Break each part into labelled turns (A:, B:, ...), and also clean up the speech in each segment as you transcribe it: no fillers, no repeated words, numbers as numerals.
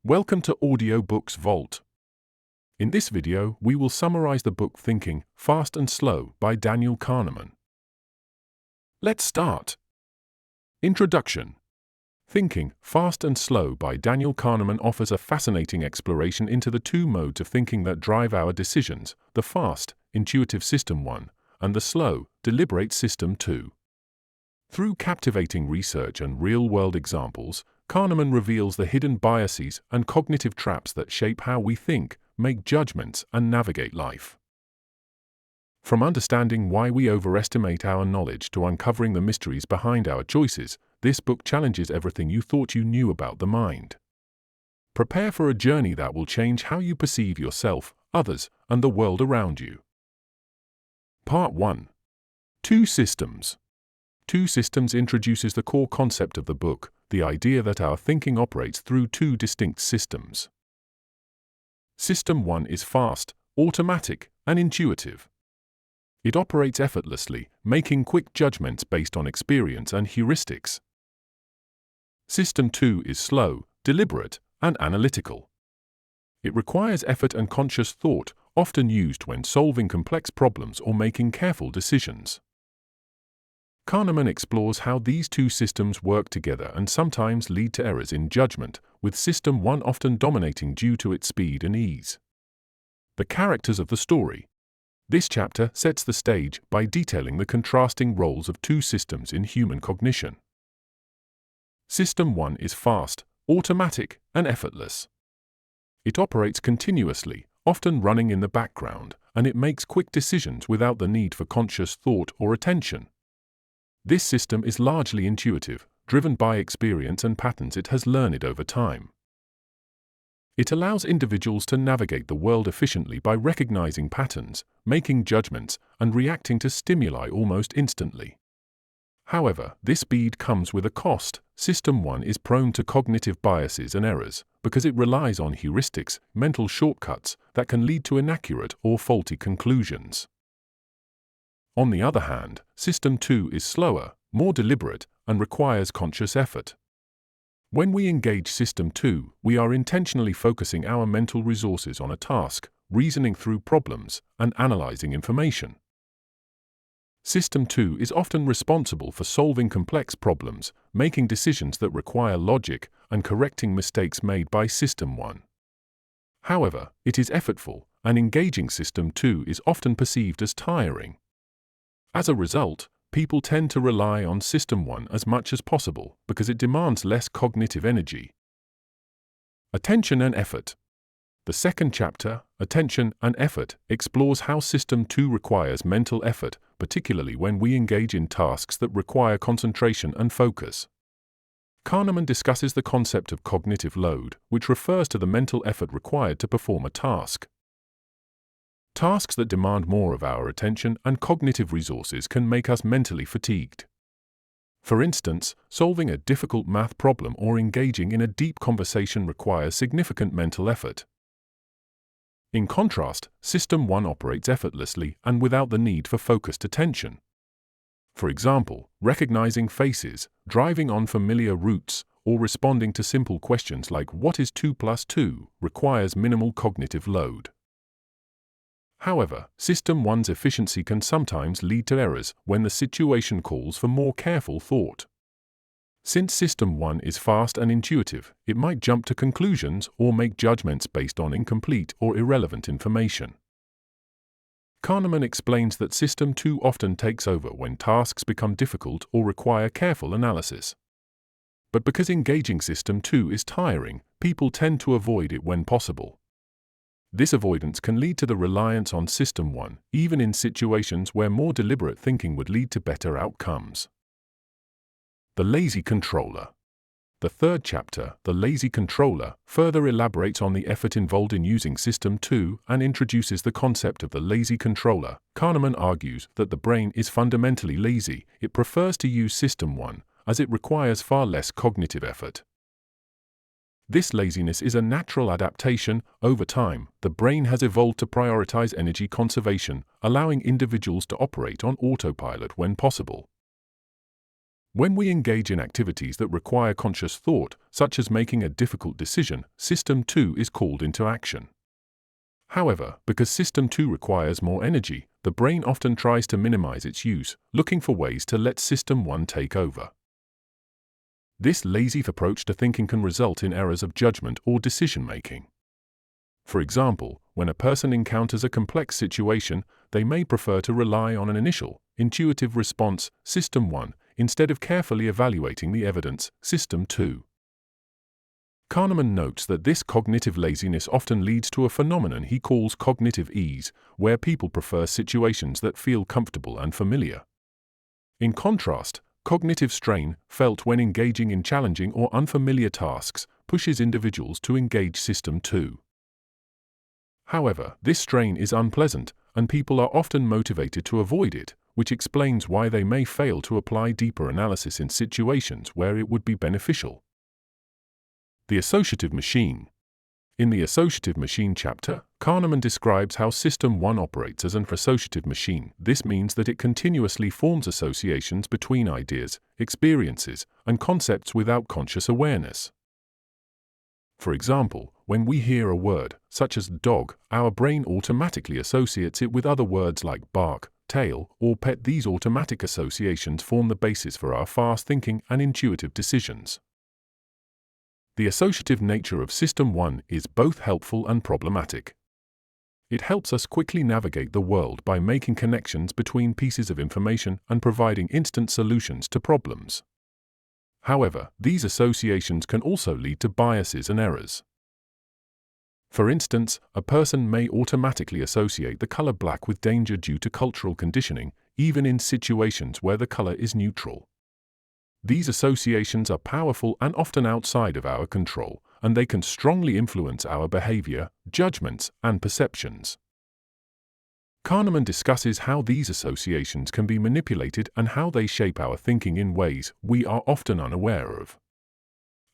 A: Welcome to Audiobooks Vault. In this video, we will summarize the book Thinking, Fast and Slow by Daniel Kahneman. Let's start. Introduction. Thinking, Fast and Slow by Daniel Kahneman offers a fascinating exploration into the two modes of thinking that drive our decisions, the fast, intuitive System 1, and the slow, deliberate System 2. Through captivating research and real-world examples, Kahneman reveals the hidden biases and cognitive traps that shape how we think, make judgments, and navigate life. From understanding why we overestimate our knowledge to uncovering the mysteries behind our choices, this book challenges everything you thought you knew about the mind. Prepare for a journey that will change how you perceive yourself, others, and the world around you. Part 1. Two Systems. Two Systems introduces the core concept of the book, the idea that our thinking operates through two distinct systems. System 1 is fast, automatic, and intuitive. It operates effortlessly, making quick judgments based on experience and heuristics. System 2 is slow, deliberate, and analytical. It requires effort and conscious thought, often used when solving complex problems or making careful decisions. Kahneman explores how these two systems work together and sometimes lead to errors in judgment, with System 1 often dominating due to its speed and ease. The characters of the story. This chapter sets the stage by detailing the contrasting roles of two systems in human cognition. System 1 is fast, automatic, and effortless. It operates continuously, often running in the background, and it makes quick decisions without the need for conscious thought or attention. This system is largely intuitive, driven by experience and patterns it has learned over time. It allows individuals to navigate the world efficiently by recognizing patterns, making judgments, and reacting to stimuli almost instantly. However, this speed comes with a cost. System 1 is prone to cognitive biases and errors because it relies on heuristics, mental shortcuts, that can lead to inaccurate or faulty conclusions. On the other hand, System 2 is slower, more deliberate, and requires conscious effort. When we engage System 2, we are intentionally focusing our mental resources on a task, reasoning through problems, and analyzing information. System 2 is often responsible for solving complex problems, making decisions that require logic, and correcting mistakes made by System 1. However, it is effortful, and engaging System 2 is often perceived as tiring. As a result, people tend to rely on System 1 as much as possible because it demands less cognitive energy. Attention and effort. The second chapter, Attention and Effort, explores how System 2 requires mental effort, particularly when we engage in tasks that require concentration and focus. Kahneman discusses the concept of cognitive load, which refers to the mental effort required to perform a task. Tasks that demand more of our attention and cognitive resources can make us mentally fatigued. For instance, solving a difficult math problem or engaging in a deep conversation requires significant mental effort. In contrast, System 1 operates effortlessly and without the need for focused attention. For example, recognizing faces, driving on familiar routes, or responding to simple questions like "What is 2 plus 2?" requires minimal cognitive load. However, System 1's efficiency can sometimes lead to errors when the situation calls for more careful thought. Since System 1 is fast and intuitive, it might jump to conclusions or make judgments based on incomplete or irrelevant information. Kahneman explains that System 2 often takes over when tasks become difficult or require careful analysis. But because engaging System 2 is tiring, people tend to avoid it when possible. This avoidance can lead to the reliance on System 1, even in situations where more deliberate thinking would lead to better outcomes. The Lazy Controller. The third chapter, The Lazy Controller, further elaborates on the effort involved in using System 2 and introduces the concept of the lazy controller. Kahneman argues that the brain is fundamentally lazy. It prefers to use System 1, as it requires far less cognitive effort. This laziness is a natural adaptation. Over time, the brain has evolved to prioritize energy conservation, allowing individuals to operate on autopilot when possible. When we engage in activities that require conscious thought, such as making a difficult decision, System 2 is called into action. However, because System 2 requires more energy, the brain often tries to minimize its use, looking for ways to let System 1 take over. This lazy approach to thinking can result in errors of judgment or decision-making. For example, when a person encounters a complex situation, they may prefer to rely on an initial, intuitive response, System 1, instead of carefully evaluating the evidence, System 2. Kahneman notes that this cognitive laziness often leads to a phenomenon he calls cognitive ease, where people prefer situations that feel comfortable and familiar. In contrast, cognitive strain, felt when engaging in challenging or unfamiliar tasks, pushes individuals to engage System 2. However, this strain is unpleasant, and people are often motivated to avoid it, which explains why they may fail to apply deeper analysis in situations where it would be beneficial. The associative machine. In the associative machine chapter, Kahneman describes how System 1 operates as an associative machine. This means that it continuously forms associations between ideas, experiences, and concepts without conscious awareness. For example, when we hear a word, such as dog, our brain automatically associates it with other words like bark, tail, or pet. These automatic associations form the basis for our fast thinking and intuitive decisions. The associative nature of System 1 is both helpful and problematic. It helps us quickly navigate the world by making connections between pieces of information and providing instant solutions to problems. However, these associations can also lead to biases and errors. For instance, a person may automatically associate the color black with danger due to cultural conditioning, even in situations where the color is neutral. These associations are powerful and often outside of our control, and they can strongly influence our behavior, judgments, and perceptions. Kahneman discusses how these associations can be manipulated and how they shape our thinking in ways we are often unaware of.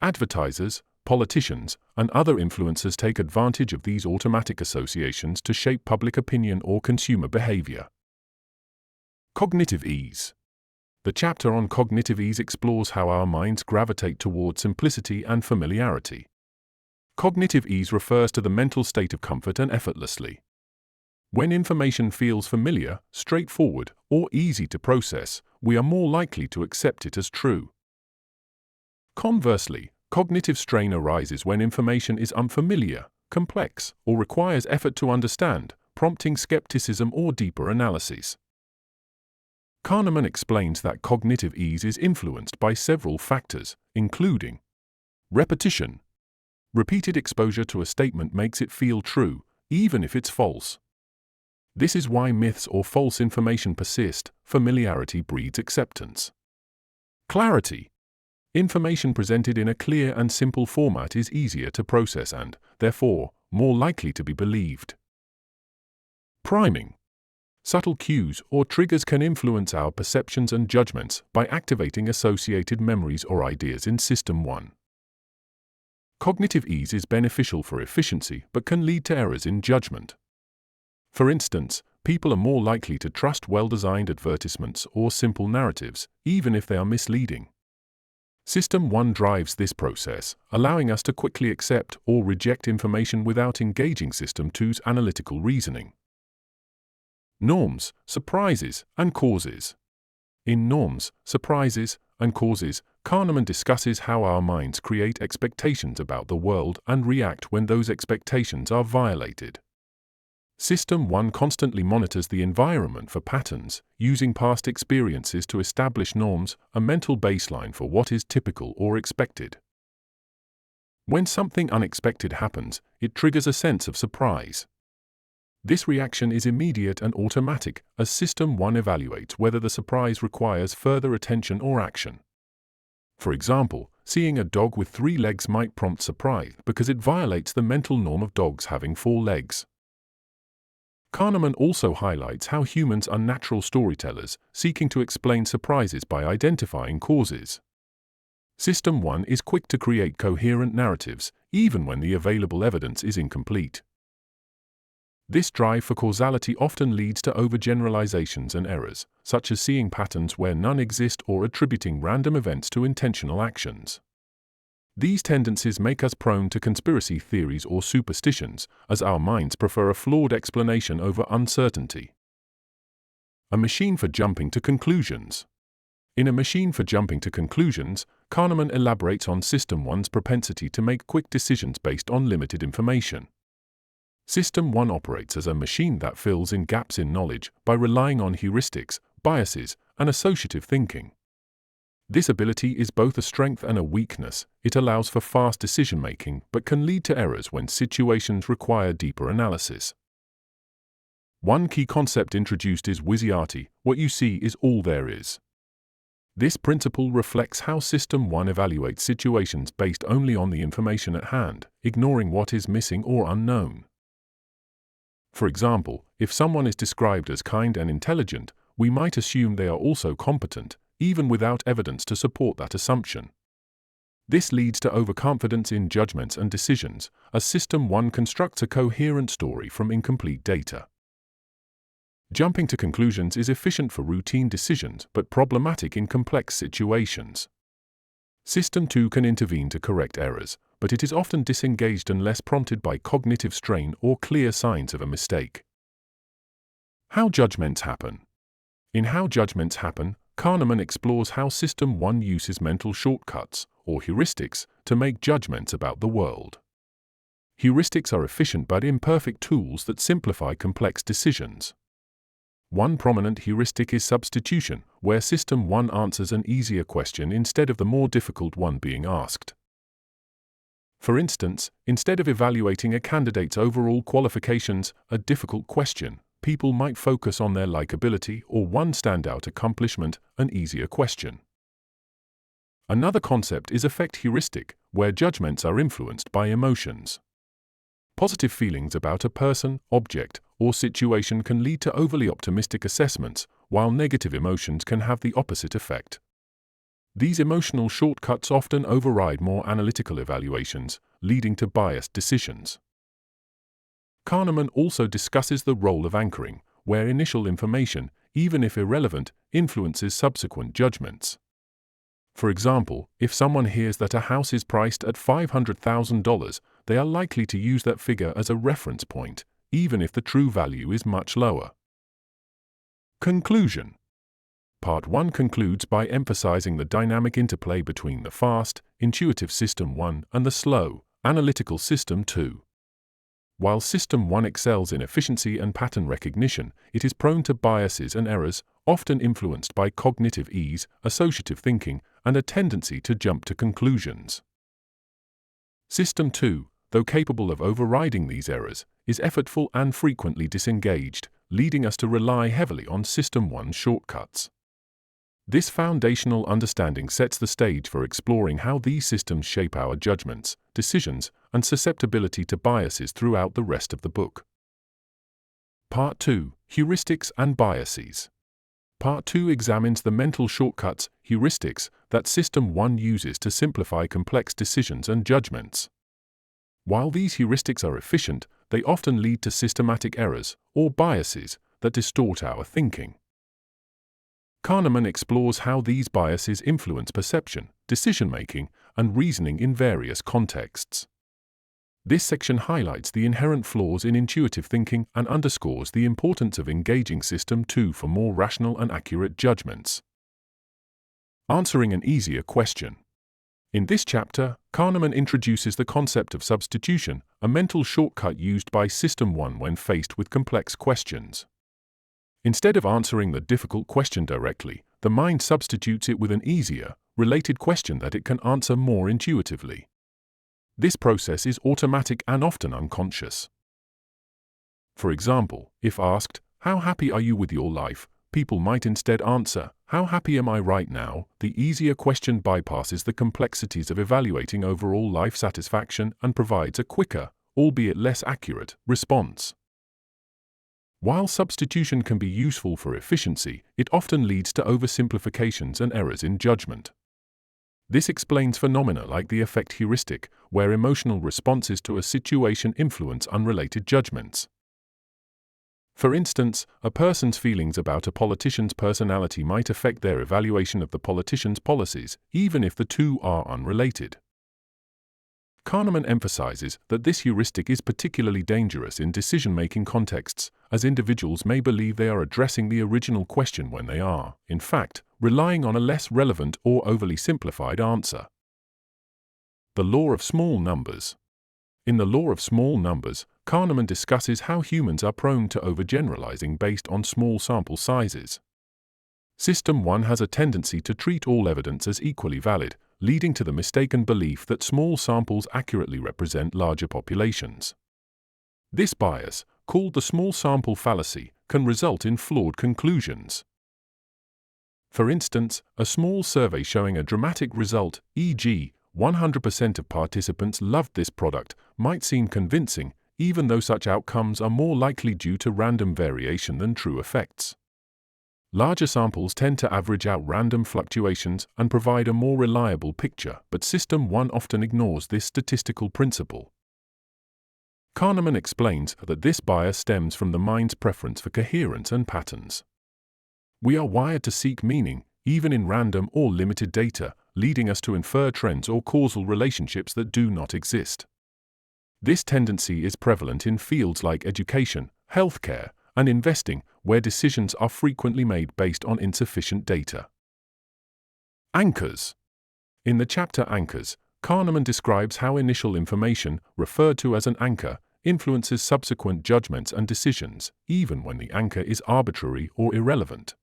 A: Advertisers, politicians, and other influencers take advantage of these automatic associations to shape public opinion or consumer behavior. Cognitive ease. The chapter on cognitive ease explores how our minds gravitate toward simplicity and familiarity. Cognitive ease refers to the mental state of comfort and effortlessly. When information feels familiar, straightforward, or easy to process, we are more likely to accept it as true. Conversely, cognitive strain arises when information is unfamiliar, complex, or requires effort to understand, prompting skepticism or deeper analysis. Kahneman explains that cognitive ease is influenced by several factors, including repetition. Repeated exposure to a statement makes it feel true, even if it's false. This is why myths or false information persist. Familiarity breeds acceptance. Clarity. Information presented in a clear and simple format is easier to process and, therefore, more likely to be believed. Priming. Subtle cues or triggers can influence our perceptions and judgments by activating associated memories or ideas in System 1. Cognitive ease is beneficial for efficiency but can lead to errors in judgment. For instance, people are more likely to trust well-designed advertisements or simple narratives, even if they are misleading. System 1 drives this process, allowing us to quickly accept or reject information without engaging System 2's analytical reasoning. Norms, surprises, and causes. In Norms, Surprises, and Causes, Kahneman discusses how our minds create expectations about the world and react when those expectations are violated. System 1 constantly monitors the environment for patterns, using past experiences to establish norms, a mental baseline for what is typical or expected. When something unexpected happens, it triggers a sense of surprise. This reaction is immediate and automatic, as System 1 evaluates whether the surprise requires further attention or action. For example, seeing a dog with 3 legs might prompt surprise because it violates the mental norm of dogs having 4 legs. Kahneman also highlights how humans are natural storytellers, seeking to explain surprises by identifying causes. System 1 is quick to create coherent narratives, even when the available evidence is incomplete. This drive for causality often leads to overgeneralizations and errors, such as seeing patterns where none exist or attributing random events to intentional actions. These tendencies make us prone to conspiracy theories or superstitions, as our minds prefer a flawed explanation over uncertainty. A machine for jumping to conclusions. In A Machine for Jumping to Conclusions, Kahneman elaborates on System 1's propensity to make quick decisions based on limited information. System 1 operates as a machine that fills in gaps in knowledge by relying on heuristics, biases, and associative thinking. This ability is both a strength and a weakness. It allows for fast decision-making but can lead to errors when situations require deeper analysis. One key concept introduced is Wisiati, what you see is all there is. This principle reflects how System 1 evaluates situations based only on the information at hand, ignoring what is missing or unknown. For example, if someone is described as kind and intelligent, we might assume they are also competent, even without evidence to support that assumption. This leads to overconfidence in judgments and decisions, as System 1 constructs a coherent story from incomplete data. Jumping to conclusions is efficient for routine decisions but problematic in complex situations. System 2 can intervene to correct errors, but it is often disengaged unless prompted by cognitive strain or clear signs of a mistake. How judgments happen. In How Judgments Happen, Kahneman explores how System 1 uses mental shortcuts, or heuristics, to make judgments about the world. Heuristics are efficient but imperfect tools that simplify complex decisions. One prominent heuristic is substitution, where System 1 answers an easier question instead of the more difficult one being asked. For instance, instead of evaluating a candidate's overall qualifications, a difficult question, people might focus on their likability or one standout accomplishment, an easier question. Another concept is affect heuristic, where judgments are influenced by emotions. Positive feelings about a person, object, or situation can lead to overly optimistic assessments, while negative emotions can have the opposite effect. These emotional shortcuts often override more analytical evaluations, leading to biased decisions. Kahneman also discusses the role of anchoring, where initial information, even if irrelevant, influences subsequent judgments. For example, if someone hears that a house is priced at $500,000, they are likely to use that figure as a reference point, even if the true value is much lower. Conclusion. Part 1 concludes by emphasizing the dynamic interplay between the fast, intuitive System 1 and the slow, analytical System 2. While System 1 excels in efficiency and pattern recognition, it is prone to biases and errors, often influenced by cognitive ease, associative thinking, and a tendency to jump to conclusions. System 2, though capable of overriding these errors, is effortful and frequently disengaged, leading us to rely heavily on System 1's shortcuts. This foundational understanding sets the stage for exploring how these systems shape our judgments, decisions, and susceptibility to biases throughout the rest of the book. Part 2, Heuristics and Biases. Part 2 examines the mental shortcuts, heuristics, that System 1 uses to simplify complex decisions and judgments. While these heuristics are efficient, they often lead to systematic errors, or biases, that distort our thinking. Kahneman explores how these biases influence perception, decision-making, and reasoning in various contexts. This section highlights the inherent flaws in intuitive thinking and underscores the importance of engaging System 2 for more rational and accurate judgments. Answering an easier question. In this chapter, Kahneman introduces the concept of substitution, a mental shortcut used by System 1 when faced with complex questions. Instead of answering the difficult question directly, the mind substitutes it with an easier, related question that it can answer more intuitively. This process is automatic and often unconscious. For example, if asked, "How happy are you with your life?" people might instead answer, "How happy am I right now?" The easier question bypasses the complexities of evaluating overall life satisfaction and provides a quicker, albeit less accurate, response. While substitution can be useful for efficiency, it often leads to oversimplifications and errors in judgment. This explains phenomena like the affect heuristic, where emotional responses to a situation influence unrelated judgments. For instance, a person's feelings about a politician's personality might affect their evaluation of the politician's policies, even if the two are unrelated. Kahneman emphasizes that this heuristic is particularly dangerous in decision-making contexts, as individuals may believe they are addressing the original question when they are, in fact, relying on a less relevant or overly simplified answer. The law of small numbers. In the law of small numbers, Kahneman discusses how humans are prone to overgeneralizing based on small sample sizes. System 1 has a tendency to treat all evidence as equally valid, leading to the mistaken belief that small samples accurately represent larger populations. This bias, called the small sample fallacy, can result in flawed conclusions. For instance, a small survey showing a dramatic result, e.g., 100% of participants loved this product, might seem convincing, even though such outcomes are more likely due to random variation than true effects. Larger samples tend to average out random fluctuations and provide a more reliable picture, but System 1 often ignores this statistical principle. Kahneman explains that this bias stems from the mind's preference for coherence and patterns. We are wired to seek meaning, even in random or limited data, leading us to infer trends or causal relationships that do not exist. This tendency is prevalent in fields like education, healthcare, and investing, where decisions are frequently made based on insufficient data. Anchors. In the chapter Anchors, Kahneman describes how initial information, referred to as an anchor, influences subsequent judgments and decisions, even when the anchor is arbitrary or irrelevant.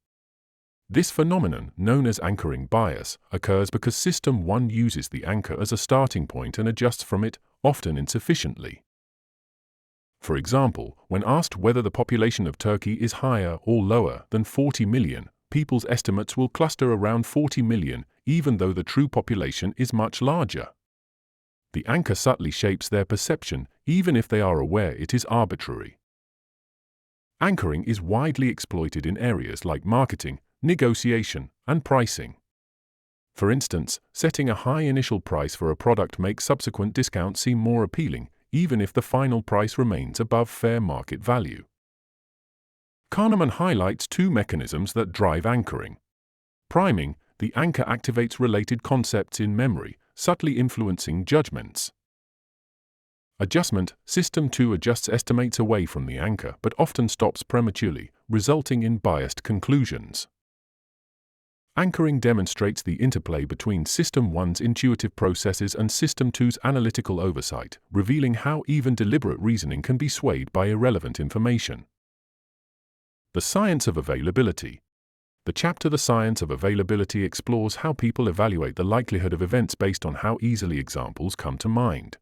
A: This phenomenon, known as anchoring bias, occurs because System 1 uses the anchor as a starting point and adjusts from it, often insufficiently. For example, when asked whether the population of Turkey is higher or lower than 40 million, people's estimates will cluster around 40 million, even though the true population is much larger. The anchor subtly shapes their perception, even if they are aware it is arbitrary. Anchoring is widely exploited in areas like marketing, negotiation, and pricing. For instance, setting a high initial price for a product makes subsequent discounts seem more appealing, even if the final price remains above fair market value. Kahneman highlights two mechanisms that drive anchoring. Priming, the anchor activates related concepts in memory, subtly influencing judgments. Adjustment, System 2 adjusts estimates away from the anchor but often stops prematurely, resulting in biased conclusions. Anchoring demonstrates the interplay between System 1's intuitive processes and System 2's analytical oversight, revealing how even deliberate reasoning can be swayed by irrelevant information. The science of availability. The chapter The Science of Availability explores how people evaluate the likelihood of events based on how easily examples come to mind.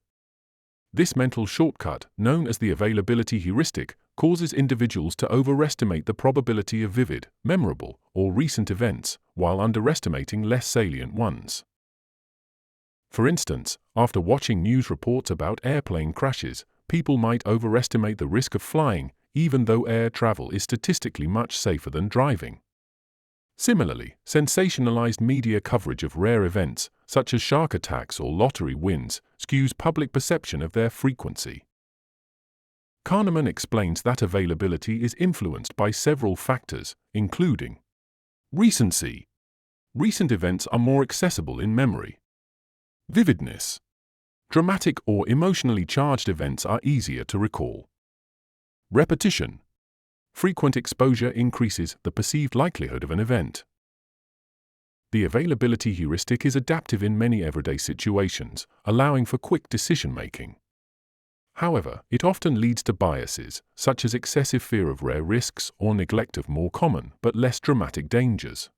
A: This mental shortcut, known as the availability heuristic, causes individuals to overestimate the probability of vivid, memorable, or recent events, while underestimating less salient ones. For instance, after watching news reports about airplane crashes, people might overestimate the risk of flying, even though air travel is statistically much safer than driving. Similarly, sensationalized media coverage of rare events, such as shark attacks or lottery wins, skews public perception of their frequency. Kahneman explains that availability is influenced by several factors, including recency. Recent events are more accessible in memory. Vividness. Dramatic or emotionally charged events are easier to recall. Repetition. Frequent exposure increases the perceived likelihood of an event. The availability heuristic is adaptive in many everyday situations, allowing for quick decision-making. However, it often leads to biases, such as excessive fear of rare risks or neglect of more common but less dramatic dangers.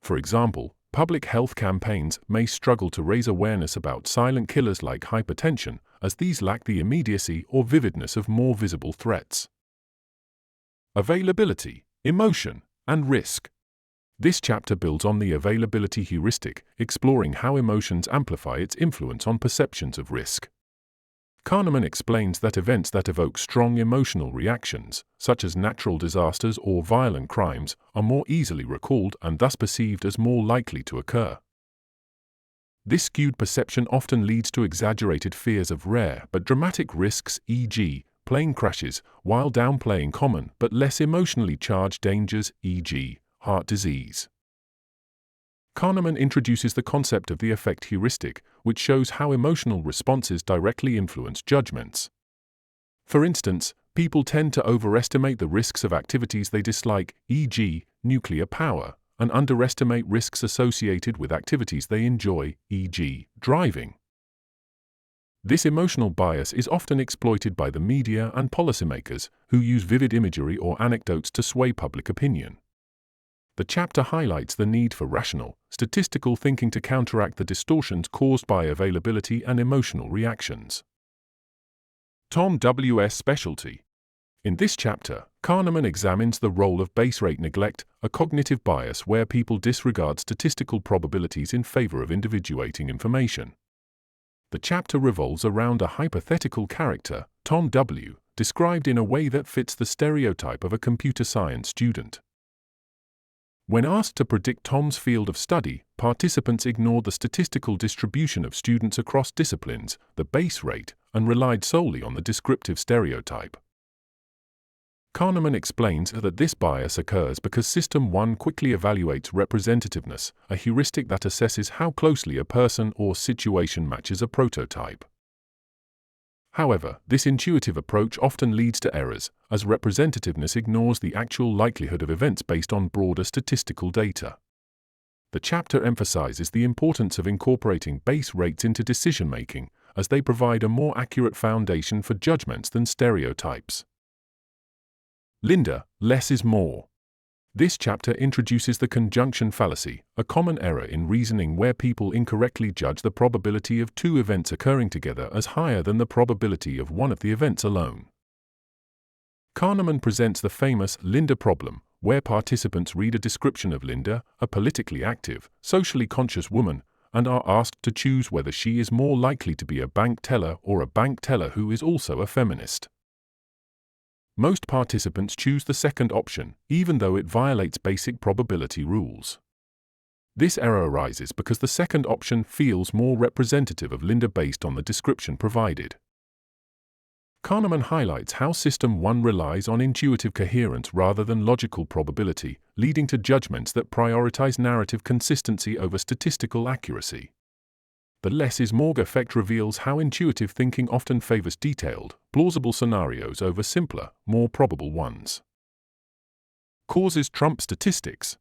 A: For example, public health campaigns may struggle to raise awareness about silent killers like hypertension, as these lack the immediacy or vividness of more visible threats. Availability, emotion, and risk. This chapter builds on the availability heuristic, exploring how emotions amplify its influence on perceptions of risk. Kahneman explains that events that evoke strong emotional reactions, such as natural disasters or violent crimes, are more easily recalled and thus perceived as more likely to occur. This skewed perception often leads to exaggerated fears of rare but dramatic risks, e.g., plane crashes while downplaying common but less emotionally charged dangers, e.g., heart disease. Kahneman introduces the concept of the effect heuristic, which shows how emotional responses directly influence judgments. For instance, people tend to overestimate the risks of activities they dislike, e.g., nuclear power, and underestimate risks associated with activities they enjoy, e.g., driving. This emotional bias is often exploited by the media and policymakers, who use vivid imagery or anecdotes to sway public opinion. The chapter highlights the need for rational, statistical thinking to counteract the distortions caused by availability and emotional reactions. Tom W.'s specialty. In this chapter, Kahneman examines the role of base rate neglect, a cognitive bias where people disregard statistical probabilities in favor of individuating information. The chapter revolves around a hypothetical character, Tom W., described in a way that fits the stereotype of a computer science student. When asked to predict Tom's field of study, participants ignored the statistical distribution of students across disciplines, the base rate, and relied solely on the descriptive stereotype. Kahneman explains that this bias occurs because System 1 quickly evaluates representativeness, a heuristic that assesses how closely a person or situation matches a prototype. However, this intuitive approach often leads to errors, as representativeness ignores the actual likelihood of events based on broader statistical data. The chapter emphasizes the importance of incorporating base rates into decision-making, as they provide a more accurate foundation for judgments than stereotypes. Linda, less is more. This chapter introduces the conjunction fallacy, a common error in reasoning where people incorrectly judge the probability of two events occurring together as higher than the probability of one of the events alone. Kahneman presents the famous Linda problem, where participants read a description of Linda, a politically active, socially conscious woman, and are asked to choose whether she is more likely to be a bank teller or a bank teller who is also a feminist. Most participants choose the second option, even though it violates basic probability rules. This error arises because the second option feels more representative of Linda based on the description provided. Kahneman highlights how System 1 relies on intuitive coherence rather than logical probability, leading to judgments that prioritize narrative consistency over statistical accuracy. The less is more effect reveals how intuitive thinking often favors detailed, plausible scenarios over simpler, more probable ones. Causes trump statistics.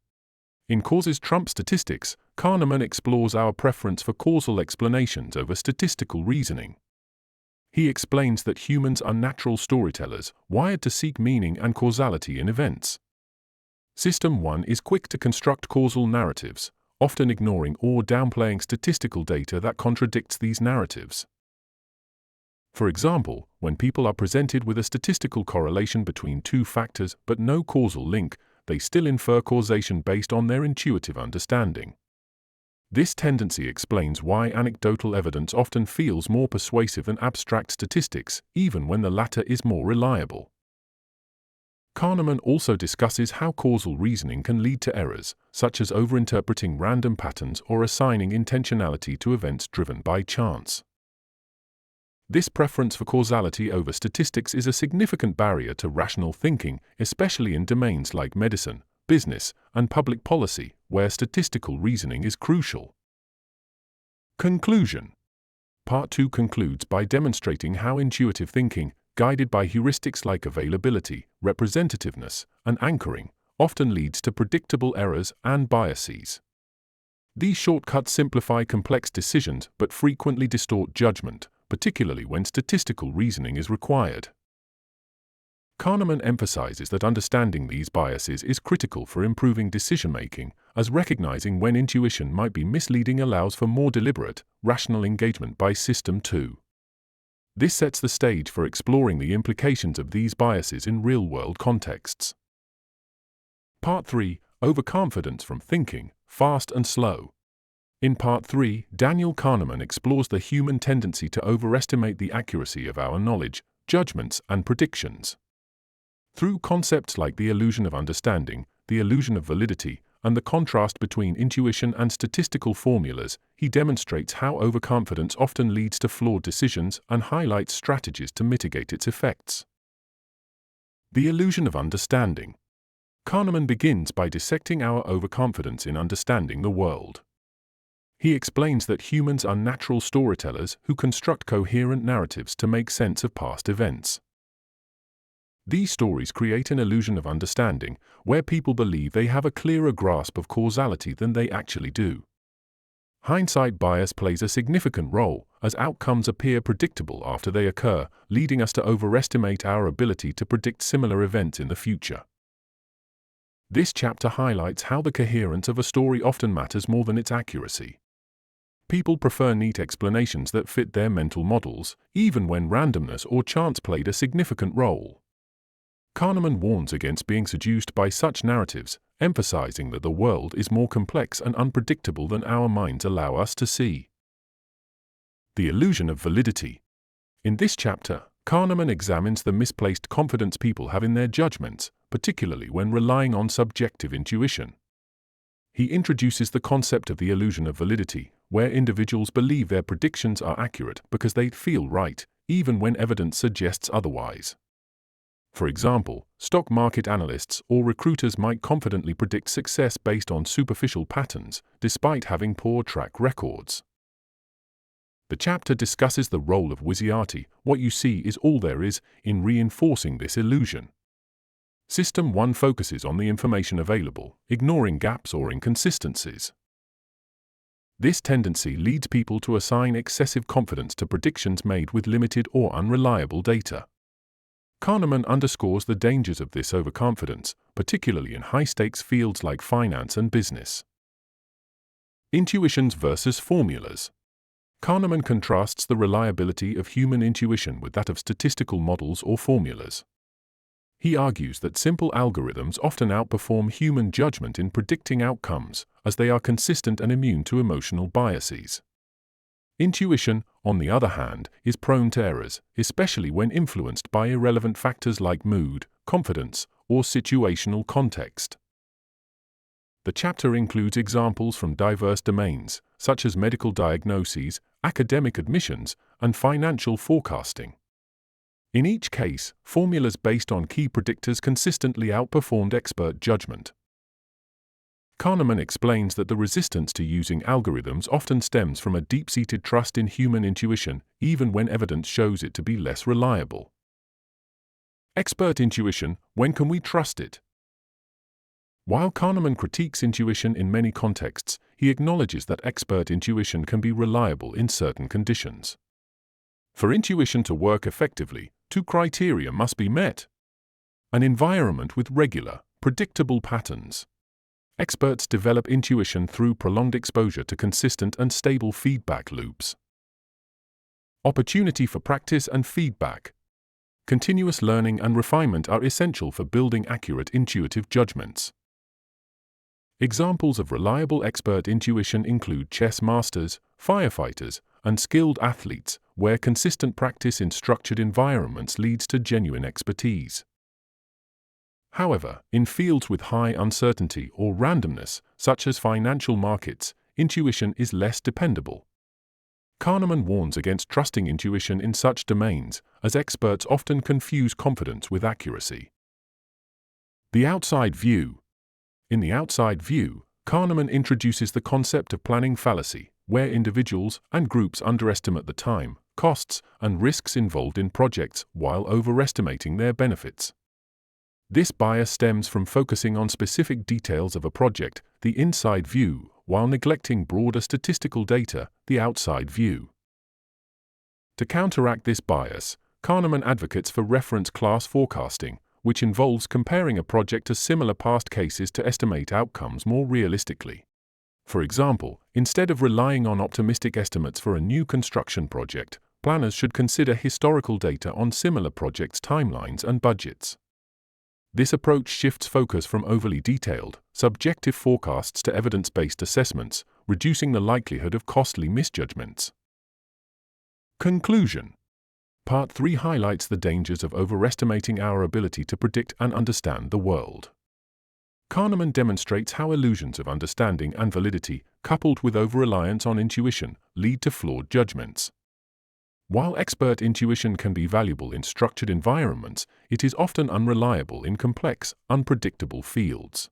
A: In Causes trump statistics, Kahneman explores our preference for causal explanations over statistical reasoning. He explains that humans are natural storytellers, wired to seek meaning and causality in events. System 1 is quick to construct causal narratives, often ignoring or downplaying statistical data that contradicts these narratives. For example, when people are presented with a statistical correlation between two factors but no causal link, they still infer causation based on their intuitive understanding. This tendency explains why anecdotal evidence often feels more persuasive than abstract statistics, even when the latter is more reliable. Kahneman also discusses how causal reasoning can lead to errors, such as overinterpreting random patterns or assigning intentionality to events driven by chance. This preference for causality over statistics is a significant barrier to rational thinking, especially in domains like medicine, business, and public policy, where statistical reasoning is crucial. Conclusion. Part 2 concludes by demonstrating how intuitive thinking, guided by heuristics like availability, representativeness, and anchoring, often leads to predictable errors and biases. These shortcuts simplify complex decisions but frequently distort judgment, particularly when statistical reasoning is required. Kahneman emphasizes that understanding these biases is critical for improving decision-making, as recognizing when intuition might be misleading allows for more deliberate, rational engagement by System 2. This sets the stage for exploring the implications of these biases in real-world contexts. Part 3. Overconfidence from thinking, fast and slow. In Part 3, Daniel Kahneman explores the human tendency to overestimate the accuracy of our knowledge, judgments, and predictions. Through concepts like the illusion of understanding, the illusion of validity, and the contrast between intuition and statistical formulas, he demonstrates how overconfidence often leads to flawed decisions and highlights strategies to mitigate its effects. The illusion of understanding. Kahneman begins by dissecting our overconfidence in understanding the world. He explains that humans are natural storytellers who construct coherent narratives to make sense of past events. These stories create an illusion of understanding, where people believe they have a clearer grasp of causality than they actually do. Hindsight bias plays a significant role, as outcomes appear predictable after they occur, leading us to overestimate our ability to predict similar events in the future. This chapter highlights how the coherence of a story often matters more than its accuracy. People prefer neat explanations that fit their mental models, even when randomness or chance played a significant role. Kahneman warns against being seduced by such narratives, emphasizing that the world is more complex and unpredictable than our minds allow us to see. The illusion of validity. In this chapter, Kahneman examines the misplaced confidence people have in their judgments, particularly when relying on subjective intuition. He introduces the concept of the illusion of validity, where individuals believe their predictions are accurate because they feel right, even when evidence suggests otherwise. For example, stock market analysts or recruiters might confidently predict success based on superficial patterns, despite having poor track records. The chapter discusses the role of Wischiarti, what you see is all there is, in reinforcing this illusion. System 1 focuses on the information available, ignoring gaps or inconsistencies. This tendency leads people to assign excessive confidence to predictions made with limited or unreliable data. Kahneman underscores the dangers of this overconfidence, particularly in high-stakes fields like finance and business. Intuitions versus formulas. Kahneman contrasts the reliability of human intuition with that of statistical models or formulas. He argues that simple algorithms often outperform human judgment in predicting outcomes, as they are consistent and immune to emotional biases. Intuition, on the other hand, is prone to errors, especially when influenced by irrelevant factors like mood, confidence, or situational context. The chapter includes examples from diverse domains, such as medical diagnoses, academic admissions, and financial forecasting. In each case, formulas based on key predictors consistently outperformed expert judgment. Kahneman explains that the resistance to using algorithms often stems from a deep-seated trust in human intuition, even when evidence shows it to be less reliable. Expert intuition, when can we trust it? While Kahneman critiques intuition in many contexts, he acknowledges that expert intuition can be reliable in certain conditions. For intuition to work effectively, two criteria must be met: an environment with regular, predictable patterns. Experts develop intuition through prolonged exposure to consistent and stable feedback loops. Opportunity for practice and feedback. Continuous learning and refinement are essential for building accurate intuitive judgments. Examples of reliable expert intuition include chess masters, firefighters, and skilled athletes, where consistent practice in structured environments leads to genuine expertise. However, in fields with high uncertainty or randomness, such as financial markets, intuition is less dependable. Kahneman warns against trusting intuition in such domains, as experts often confuse confidence with accuracy. The outside view. In the outside view, Kahneman introduces the concept of planning fallacy, where individuals and groups underestimate the time, costs, and risks involved in projects while overestimating their benefits. This bias stems from focusing on specific details of a project, the inside view, while neglecting broader statistical data, the outside view. To counteract this bias, Kahneman advocates for reference class forecasting, which involves comparing a project to similar past cases to estimate outcomes more realistically. For example, instead of relying on optimistic estimates for a new construction project, planners should consider historical data on similar projects' timelines and budgets. This approach shifts focus from overly detailed, subjective forecasts to evidence-based assessments, reducing the likelihood of costly misjudgments. Conclusion. Part 3 highlights the dangers of overestimating our ability to predict and understand the world. Kahneman demonstrates how illusions of understanding and validity, coupled with over-reliance on intuition, lead to flawed judgments. While expert intuition can be valuable in structured environments, it is often unreliable in complex, unpredictable fields.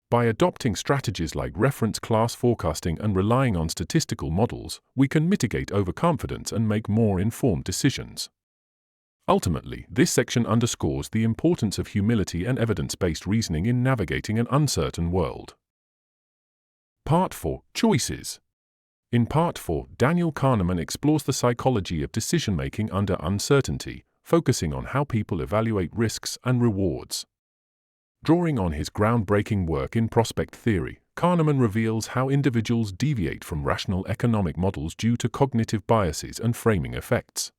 A: By adopting strategies like reference class forecasting and relying on statistical models, we can mitigate overconfidence and make more informed decisions. Ultimately, this section underscores the importance of humility and evidence-based reasoning in navigating an uncertain world. Part 4. Choices. In Part 4, Daniel Kahneman explores the psychology of decision-making under uncertainty, focusing on how people evaluate risks and rewards. Drawing on his groundbreaking work in prospect theory, Kahneman reveals how individuals deviate from rational economic models due to cognitive biases and framing effects.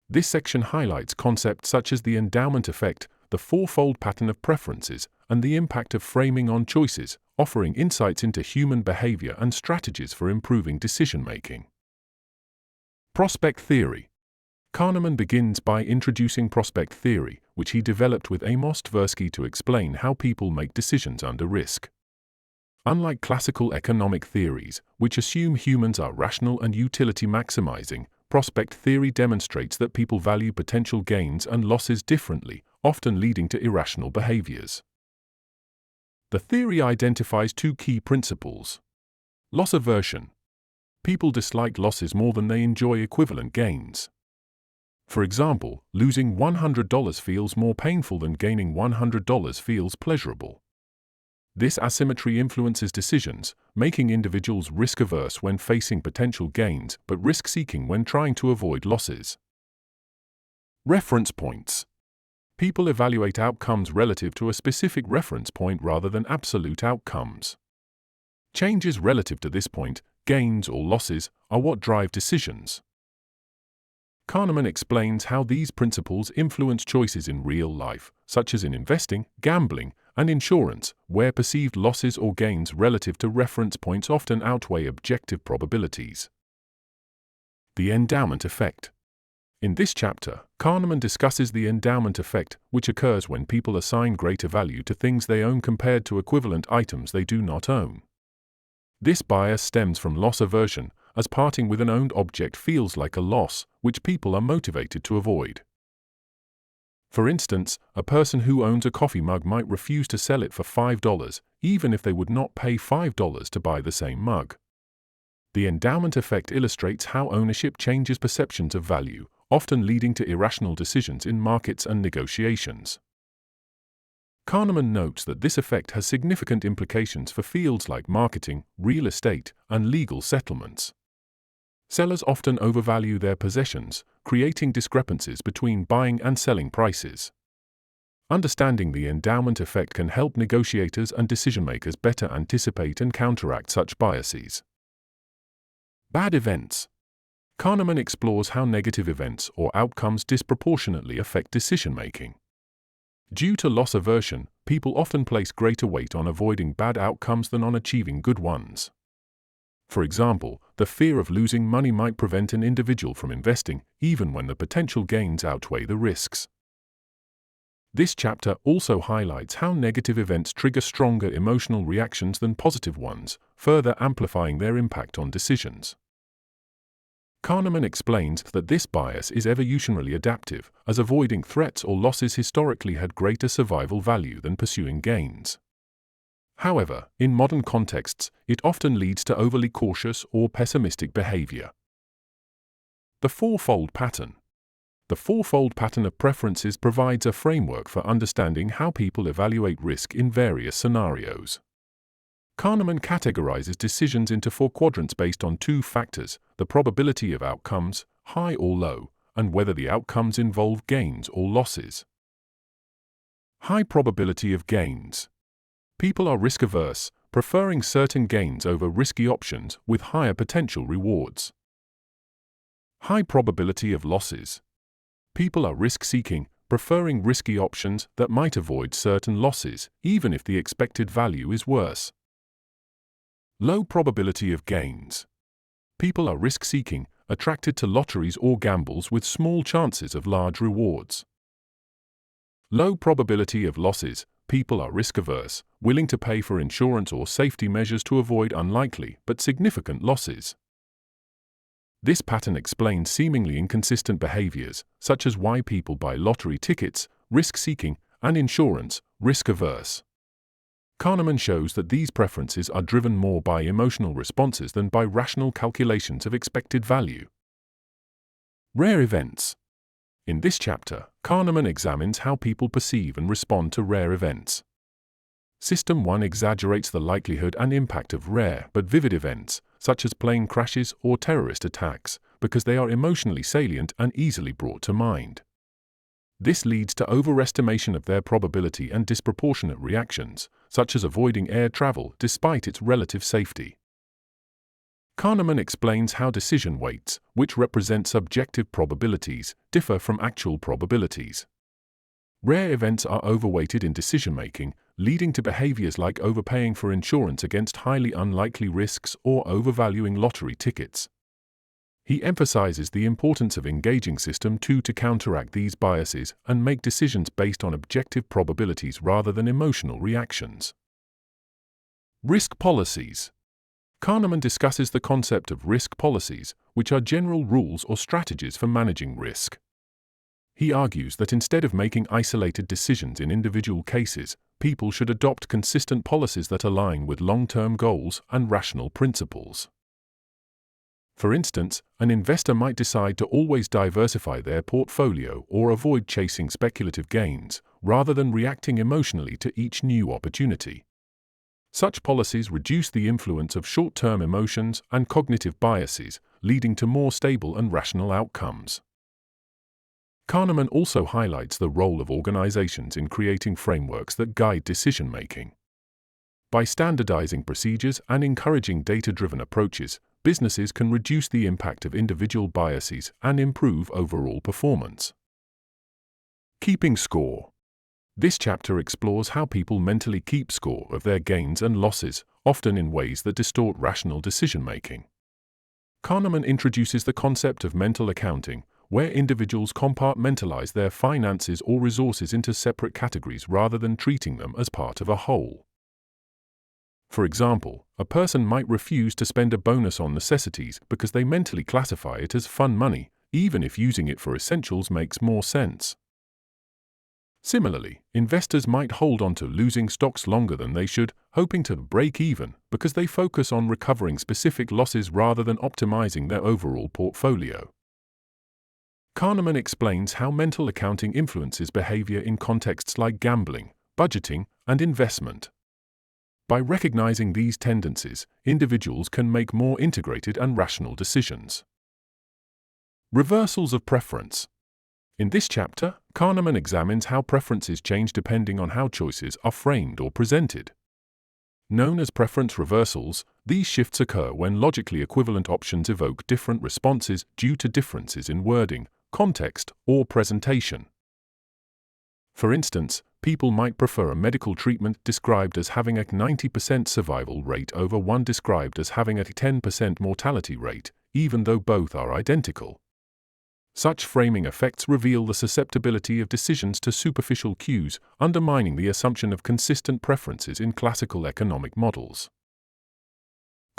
A: This section highlights concepts such as the endowment effect, the fourfold pattern of preferences, and the impact of framing on choices, offering insights into human behavior and strategies for improving decision-making. Prospect theory. Kahneman begins by introducing prospect theory, which he developed with Amos Tversky to explain how people make decisions under risk. Unlike classical economic theories, which assume humans are rational and utility-maximizing, prospect theory demonstrates that people value potential gains and losses differently, often leading to irrational behaviors. The theory identifies two key principles. Loss aversion. People dislike losses more than they enjoy equivalent gains. For example, losing $100 feels more painful than gaining $100 feels pleasurable. This asymmetry influences decisions, making individuals risk-averse when facing potential gains, but risk-seeking when trying to avoid losses. Reference points. People evaluate outcomes relative to a specific reference point rather than absolute outcomes. Changes relative to this point, gains or losses, are what drive decisions. Kahneman explains how these principles influence choices in real life, such as in investing, gambling, and insurance, where perceived losses or gains relative to reference points often outweigh objective probabilities. The endowment effect. In this chapter, Kahneman discusses the endowment effect, which occurs when people assign greater value to things they own compared to equivalent items they do not own. This bias stems from loss aversion, as parting with an owned object feels like a loss, which people are motivated to avoid. For instance, a person who owns a coffee mug might refuse to sell it for $5, even if they would not pay $5 to buy the same mug. The endowment effect illustrates how ownership changes perceptions of value, often leading to irrational decisions in markets and negotiations. Kahneman notes that this effect has significant implications for fields like marketing, real estate, and legal settlements. Sellers often overvalue their possessions, creating discrepancies between buying and selling prices. Understanding the endowment effect can help negotiators and decision-makers better anticipate and counteract such biases. Bad events. Kahneman explores how negative events or outcomes disproportionately affect decision-making. Due to loss aversion, people often place greater weight on avoiding bad outcomes than on achieving good ones. For example, the fear of losing money might prevent an individual from investing, even when the potential gains outweigh the risks. This chapter also highlights how negative events trigger stronger emotional reactions than positive ones, further amplifying their impact on decisions. Kahneman explains that this bias is evolutionarily adaptive, as avoiding threats or losses historically had greater survival value than pursuing gains. However, in modern contexts, it often leads to overly cautious or pessimistic behavior. The fourfold pattern. The fourfold pattern of preferences provides a framework for understanding how people evaluate risk in various scenarios. Kahneman categorizes decisions into four quadrants based on two factors: the probability of outcomes, high or low, and whether the outcomes involve gains or losses. High probability of gains. People are risk-averse, preferring certain gains over risky options with higher potential rewards. High probability of losses. People are risk-seeking, preferring risky options that might avoid certain losses, even if the expected value is worse. Low probability of gains. People are risk-seeking, attracted to lotteries or gambles with small chances of large rewards. Low probability of losses. People are risk-averse, willing to pay for insurance or safety measures to avoid unlikely but significant losses. This pattern explains seemingly inconsistent behaviors, such as why people buy lottery tickets, risk-seeking, and insurance, risk-averse. Kahneman shows that these preferences are driven more by emotional responses than by rational calculations of expected value. Rare events. In this chapter, Kahneman examines how people perceive and respond to rare events. System 1 exaggerates the likelihood and impact of rare but vivid events, such as plane crashes or terrorist attacks, because they are emotionally salient and easily brought to mind. This leads to overestimation of their probability and disproportionate reactions, such as avoiding air travel despite its relative safety. Kahneman explains how decision weights, which represent subjective probabilities, differ from actual probabilities. Rare events are overweighted in decision-making, leading to behaviors like overpaying for insurance against highly unlikely risks or overvaluing lottery tickets. He emphasizes the importance of engaging System 2 to counteract these biases and make decisions based on objective probabilities rather than emotional reactions. Risk policies. Kahneman discusses the concept of risk policies, which are general rules or strategies for managing risk. He argues that instead of making isolated decisions in individual cases, people should adopt consistent policies that align with long-term goals and rational principles. For instance, an investor might decide to always diversify their portfolio or avoid chasing speculative gains, rather than reacting emotionally to each new opportunity. Such policies reduce the influence of short-term emotions and cognitive biases, leading to more stable and rational outcomes. Kahneman also highlights the role of organizations in creating frameworks that guide decision-making. By standardizing procedures and encouraging data-driven approaches, businesses can reduce the impact of individual biases and improve overall performance. Keeping score. This chapter explores how people mentally keep score of their gains and losses, often in ways that distort rational decision-making. Kahneman introduces the concept of mental accounting, where individuals compartmentalize their finances or resources into separate categories rather than treating them as part of a whole. For example, a person might refuse to spend a bonus on necessities because they mentally classify it as fun money, even if using it for essentials makes more sense. Similarly, investors might hold on to losing stocks longer than they should, hoping to break even because they focus on recovering specific losses rather than optimizing their overall portfolio. Kahneman explains how mental accounting influences behavior in contexts like gambling, budgeting, and investment. By recognizing these tendencies, individuals can make more integrated and rational decisions. Reversals of preference. In this chapter, Kahneman examines how preferences change depending on how choices are framed or presented. Known as preference reversals, these shifts occur when logically equivalent options evoke different responses due to differences in wording, context, or presentation. For instance, people might prefer a medical treatment described as having a 90% survival rate over one described as having a 10% mortality rate, even though both are identical. Such framing effects reveal the susceptibility of decisions to superficial cues, undermining the assumption of consistent preferences in classical economic models.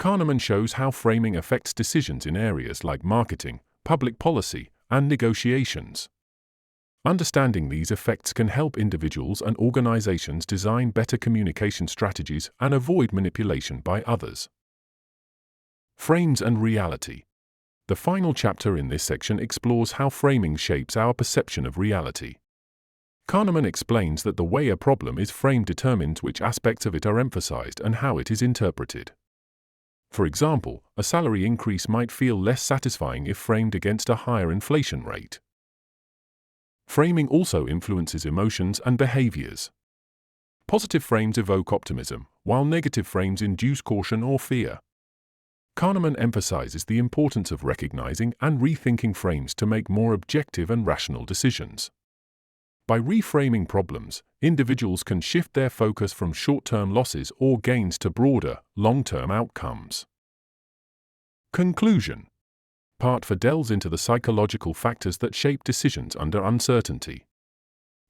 A: Kahneman shows how framing affects decisions in areas like marketing, public policy, and negotiations. Understanding these effects can help individuals and organizations design better communication strategies and avoid manipulation by others. Frames and reality. The final chapter in this section explores how framing shapes our perception of reality. Kahneman explains that the way a problem is framed determines which aspects of it are emphasized and how it is interpreted. For example, a salary increase might feel less satisfying if framed against a higher inflation rate. Framing also influences emotions and behaviors. Positive frames evoke optimism, while negative frames induce caution or fear. Kahneman emphasizes the importance of recognizing and rethinking frames to make more objective and rational decisions. By reframing problems, individuals can shift their focus from short-term losses or gains to broader, long-term outcomes. Conclusion. Part 4 delves into the psychological factors that shape decisions under uncertainty.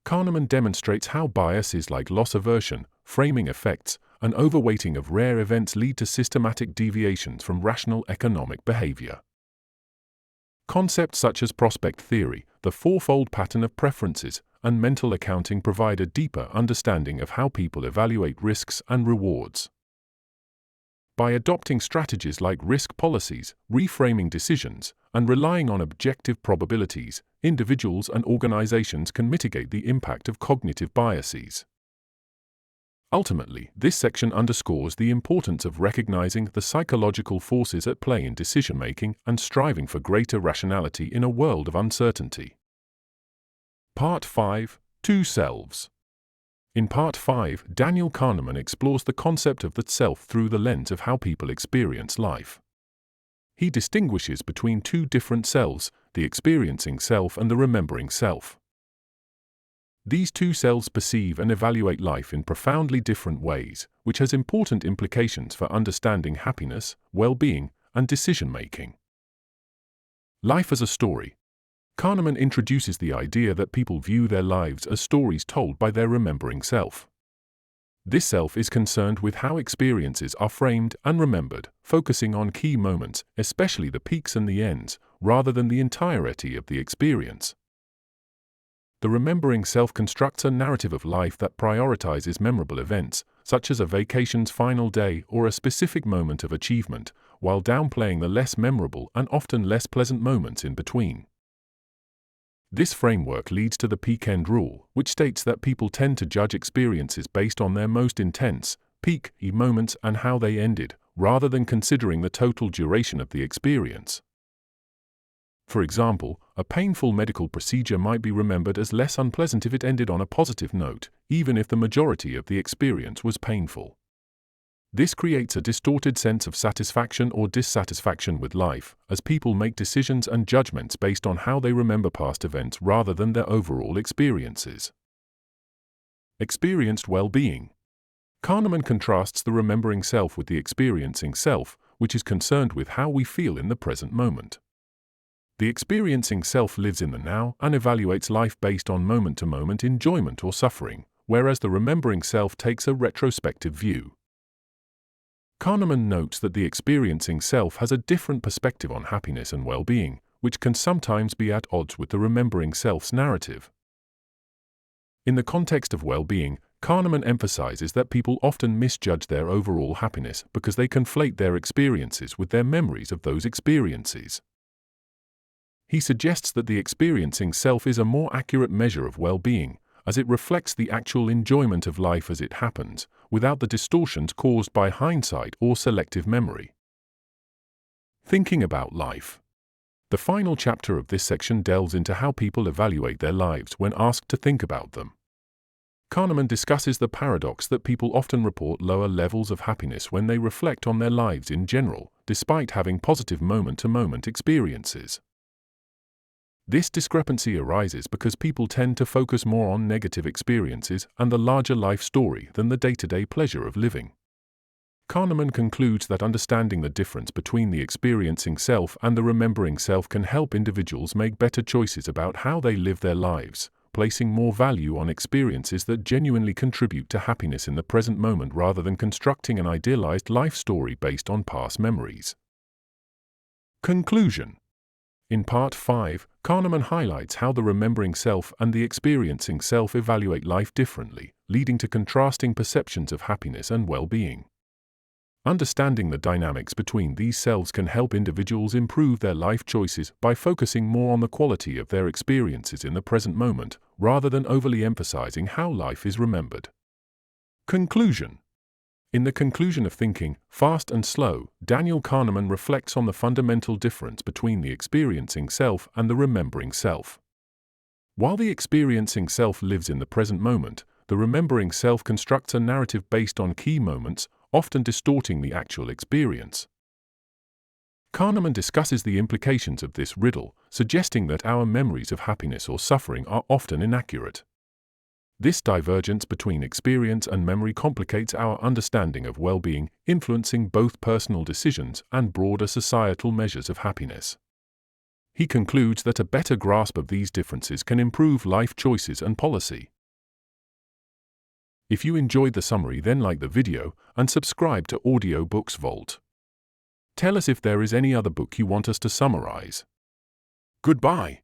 A: Kahneman demonstrates how biases like loss aversion, framing effects, and overweighting of rare events lead to systematic deviations from rational economic behavior. Concepts such as prospect theory, the fourfold pattern of preferences, and mental accounting provide a deeper understanding of how people evaluate risks and rewards. By adopting strategies like risk policies, reframing decisions, and relying on objective probabilities, individuals and organizations can mitigate the impact of cognitive biases. Ultimately, this section underscores the importance of recognizing the psychological forces at play in decision-making and striving for greater rationality in a world of uncertainty. Part 5. Two Selves. In Part 5, Daniel Kahneman explores the concept of the self through the lens of how people experience life. He distinguishes between two different selves, the experiencing self and the remembering self. These two selves perceive and evaluate life in profoundly different ways, which has important implications for understanding happiness, well-being, and decision-making. Life as a story. Kahneman introduces the idea that people view their lives as stories told by their remembering self. This self is concerned with how experiences are framed and remembered, focusing on key moments, especially the peaks and the ends, rather than the entirety of the experience. The remembering self constructs a narrative of life that prioritizes memorable events, such as a vacation's final day or a specific moment of achievement, while downplaying the less memorable and often less pleasant moments in between. This framework leads to the peak-end rule, which states that people tend to judge experiences based on their most intense, peak moments and how they ended, rather than considering the total duration of the experience. For example, a painful medical procedure might be remembered as less unpleasant if it ended on a positive note, even if the majority of the experience was painful. This creates a distorted sense of satisfaction or dissatisfaction with life, as people make decisions and judgments based on how they remember past events rather than their overall experiences. Experienced well-being. Kahneman contrasts the remembering self with the experiencing self, which is concerned with how we feel in the present moment. The experiencing self lives in the now and evaluates life based on moment-to-moment enjoyment or suffering, whereas the remembering self takes a retrospective view. Kahneman notes that the experiencing self has a different perspective on happiness and well-being, which can sometimes be at odds with the remembering self's narrative. In the context of well-being, Kahneman emphasizes that people often misjudge their overall happiness because they conflate their experiences with their memories of those experiences. He suggests that the experiencing self is a more accurate measure of well-being, as it reflects the actual enjoyment of life as it happens, without the distortions caused by hindsight or selective memory. Thinking about life. The final chapter of this section delves into how people evaluate their lives when asked to think about them. Kahneman discusses the paradox that people often report lower levels of happiness when they reflect on their lives in general, despite having positive moment-to-moment experiences. This discrepancy arises because people tend to focus more on negative experiences and the larger life story than the day-to-day pleasure of living. Kahneman concludes that understanding the difference between the experiencing self and the remembering self can help individuals make better choices about how they live their lives, placing more value on experiences that genuinely contribute to happiness in the present moment rather than constructing an idealized life story based on past memories. Conclusion. In Part 5, Kahneman highlights how the remembering self and the experiencing self evaluate life differently, leading to contrasting perceptions of happiness and well-being. Understanding the dynamics between these selves can help individuals improve their life choices by focusing more on the quality of their experiences in the present moment, rather than overly emphasizing how life is remembered. Conclusion. In the conclusion of Thinking, Fast and Slow, Daniel Kahneman reflects on the fundamental difference between the experiencing self and the remembering self. While the experiencing self lives in the present moment, the remembering self constructs a narrative based on key moments, often distorting the actual experience. Kahneman discusses the implications of this riddle, suggesting that our memories of happiness or suffering are often inaccurate. This divergence between experience and memory complicates our understanding of well-being, influencing both personal decisions and broader societal measures of happiness. He concludes that a better grasp of these differences can improve life choices and policy. If you enjoyed the summary, then like the video and subscribe to Audiobooks Vault. Tell us if there is any other book you want us to summarize. Goodbye.